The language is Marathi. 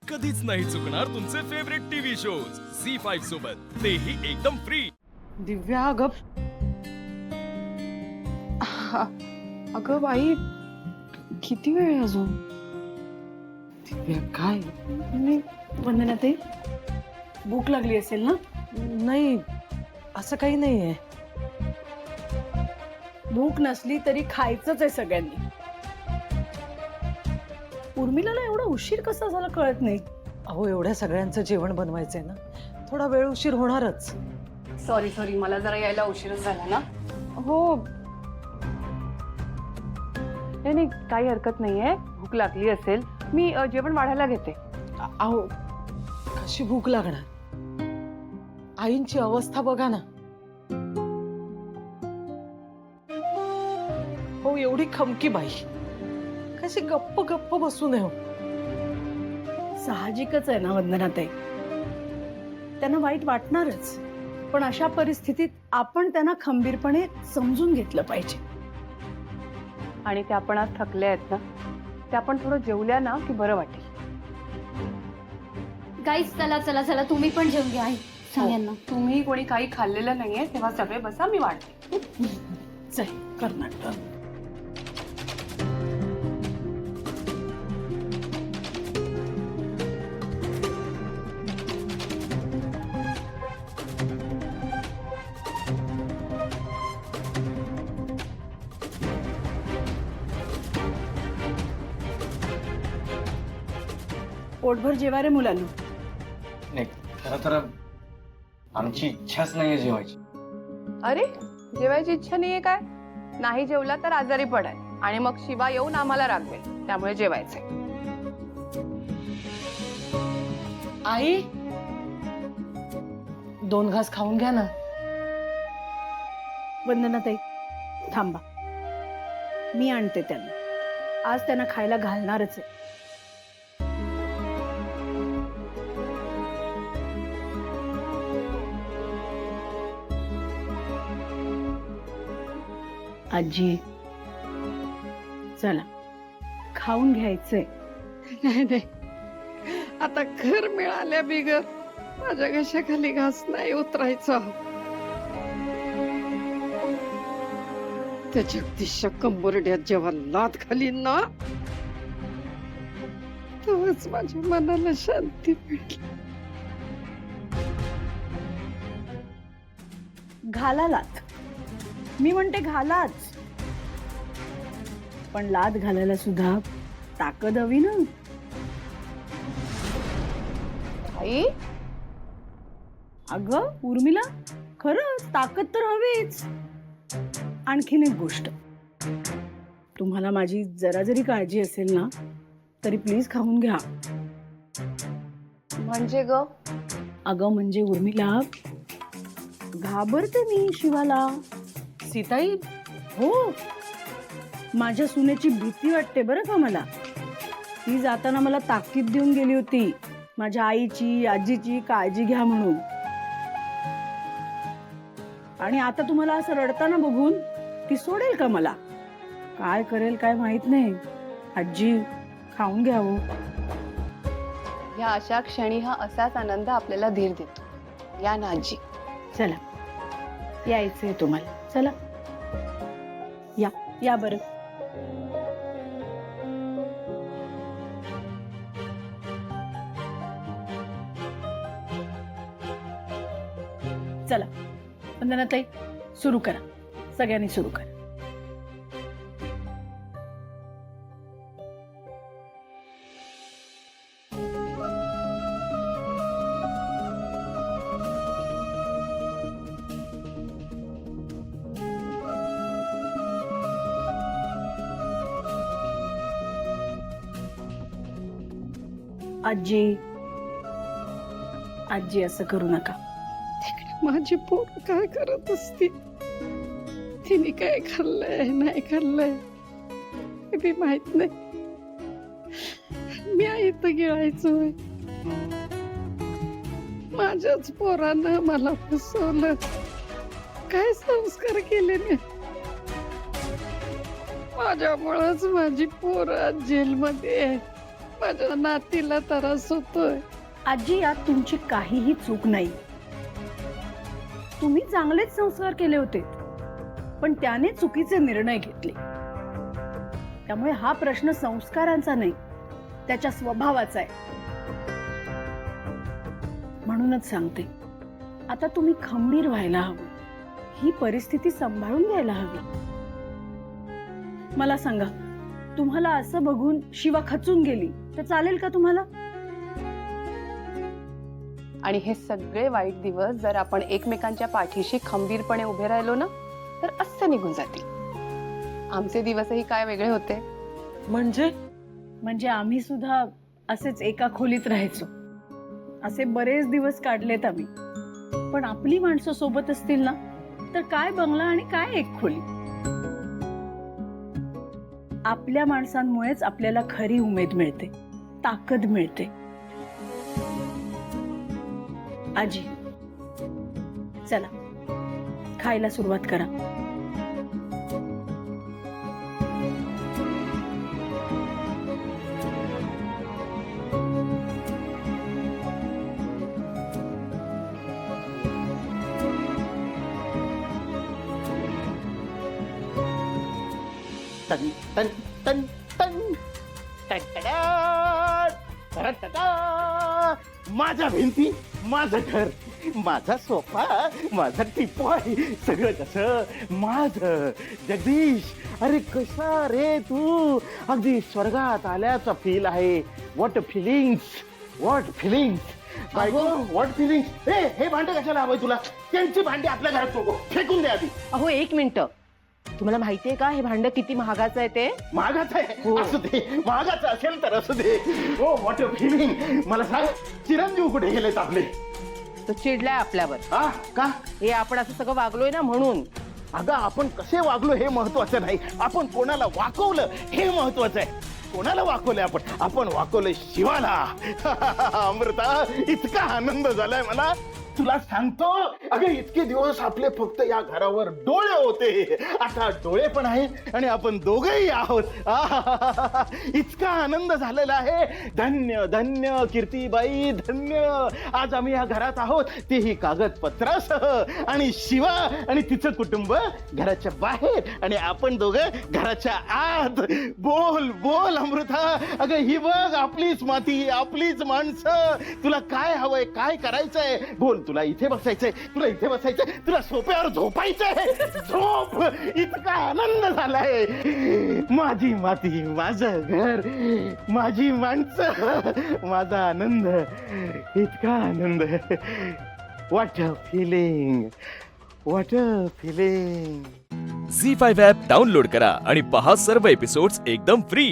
कधीच नाही चुकणार तुमचे फेवरेट टीव्ही शोज झी5 सोबत, तेही एकदम फ्री। दिव्या अगं अगं बाई किती वेळ आहे अजून? दिव्या काय? मी वंदना ताई, भूक लागली असेल ना? नाही असं काही नाहीये. भूक नसली तरी खायचंच आहे सगळ्यांनी. उर्मिलाला एवढा उशीर कसा झाला कळत नाही. अहो एवढ्या सगळ्यांचं जेवण बनवायचंय ना, थोडा वेळ उशीर होणारच. सॉरी मला जरा यायला उशीरच झाला ना. हो नाही काही हरकत नाहीये, भूक लागली असेल, मी जेवण वाढायला घेते. अहो कशी भूक लागणार? आईंची अवस्था बघा ना. हो एवढी खमकी बाई कशी गप्प गप्प बसू नये. साहजिकच आहे ना वंदना ताई, त्यांना वाईट वाटणारच, पण अशा परिस्थितीत आपण त्यांना खंबीरपणे समजून घेतलं पाहिजे. आणि त्या पण आज थकल्या आहेत ना, त्या पण थोडं जेवल्या ना की बरं वाटेल. गाईस चला चला चला, तुम्ही पण जेवून घ्या आई सगळ्यांना. तुम्ही कोणी काही खाल्लेलं नाहीये तेव्हा सगळे बसा, मी वाढते. चल कर्नाटक. पोटभर जेवा रे मुलांना. नाही खरं तर आमची इच्छाच नाहीये जेवायची. अरे जेवायची इच्छा नाहीये काय? नाही जेवला तर आजारी पडाय आणि मग शिवा येऊन आम्हाला रागवेल, त्यामुळे जेवायचंय. आई 2 घास खाऊन घ्या ना. वंदना ताई थांबा, मी आणते त्यांना. आज त्यांना खायला घालणारच आहे. आजी चला खाऊन घ्यायचंय. नाही आता घर मिळाल्या बिगर माझ्या घशाखाली घास नाही उतरायचा. त्या जगदीशच्या कंबरड्यात जेव्हा लात घालीन ना, तेव्हाच माझ्या मनाला शांती मिळेल. घाला लात, मी म्हणते घालाच, पण लात घालायला सुद्धा ताकद हवी ना. आई अगं उर्मिला, खरंच ताकद तर हवीच. आणखीन एक गोष्ट, तुम्हाला माझी जरा जरी काळजी असेल ना तरी प्लीज खाऊन घ्या. म्हणजे ग? अगं म्हणजे उर्मिला, घाबरते मी शिवाला. सीताई हो, माझ्या सुनेची भीती वाटते बरं का मला. ती जाताना मला ताकीद देऊन गेली होती, माझ्या आईची आजीची काळजी घ्या म्हणून. आणि आता तुम्हाला असं रडताना बघून ती सोडेल का मला? काय करेल काय माहित नाही. आजी खाऊन घ्यावं. या अशा क्षणी हा असाच आनंद आपल्याला धीर देतो. या ना आजी. चला यायचंय तुम्हाला, चला या या बरं. चला वंदना ताई सुरू करा, सगळ्यांनी सुरू करा. आजी आजी असं करू नका. माझी पोर काय करत असती, तिने काय खाल्लंय नाही खाल्लंय हे बी माहित नाही. मी इथं गिळायचोय. माझ्याच पोरानं मला फसवलं. काय संस्कार केले मी? माझ्यामुळेच माझी पोरं जेलमध्ये आहे. माझ्या नातीला त्रास होतोय. आजी, यात तुमची काहीही चूक नाही. तुम्ही चांगलेच संस्कार केले होते, पण त्याने चुकीचे निर्णय घेतले. त्यामुळे हा प्रश्न संस्कारांचा नाही, त्याच्या स्वभावाचा आहे. म्हणूनच सांगते, आता तुम्ही खंबीर व्हायला हवं. ही परिस्थिती सांभाळून घ्यायला हवी. मला सांगा, तुम्हाला असं बघून शिवा खचून गेली तर चालेल का तुम्हाला? आणि हे सगळे वाईट दिवस जर आपण एकमेकांच्या पाठीशी खंबीरपणे उभे राहिलो ना, तर असे निघून जातील. आमचे दिवसही काय वेगळे होते. म्हणजे आम्ही सुद्धा असेच एका खोलीत राहायचो. असे बरेच दिवस काढलेत आम्ही. पण आपली माणसं सोबत असतील ना, तर काय बंगला आणि काय एक खोली. आपल्या माणसांमुळेच आपल्याला खरी उमेद मिळते, ताकद मिळते. आजी, चला खायला सुरुवात करा. तन तन तन तन टटडा, टटडा. माझ्या भिंती, माझं घर, माझा सोफा, माझा टिपॉय, सगळं कसं माझं. जगदीश, अरे कसा रे तू? अगदी स्वर्गात आल्याचा फील आहे. What feelings, what feelings. What feelings. हे भांडे कशाला हवंय तुला? त्यांची भांडी आपल्या घरात नको, फेकून द्या आधी. अहो, एक मिनिट. तुम्हाला माहितीये का हे भांड किती महागाचं आहे ते? महागाचं आहे? असू दे, महागाचं असेल तर असू दे. हो, व्हॉट अ फिलिंग. मला सांग, चिरंजीव कुठे गेलेत आपले? तो चिडलाय आपल्यावर. हा का? हे आपण असं सगळं वागलोय ना म्हणून. अगं, आपण कसे वागलो हे महत्वाचं नाही, आपण कोणाला वाकवलं हे महत्वाचं आहे. कोणाला वाकवलंय आपण? आपण वाकवलंय शिवाला. अमृता, इतका आनंद झालाय मला, तुला सांगतो. अगं, इतके दिवस आपले फक्त या घरावर डोळे होते, आता डोळे पण आहेत आणि आपण दोघंही आहोत. इतका आनंद झालेला आहे. धन्य धन्य कीर्तीबाई, धन्य. आज आम्ही या घरात आहोत, तेही कागदपत्रासह. आणि शिवा आणि तिचं कुटुंब घराच्या बाहेर आणि आपण दोघं घराच्या आत. बोल बोल अमृता. अगं, ही बघ आपलीच माती, आपलीच माणसं. तुला काय हवंय, काय करायचंय? बोल. तुला इथे बसायचंय, तुला इथे बसायचंय, तुला सोप्यावर झोपायचंय. झोप. इतका आनंद झालाय. माझी माती, माझं घर, माझी माणसं, माझा आनंद, इतका आनंद. What a feeling, what a feeling. Zee 5 app download करा आणि पहा सर्व एपिसोड्स एकदम फ्री.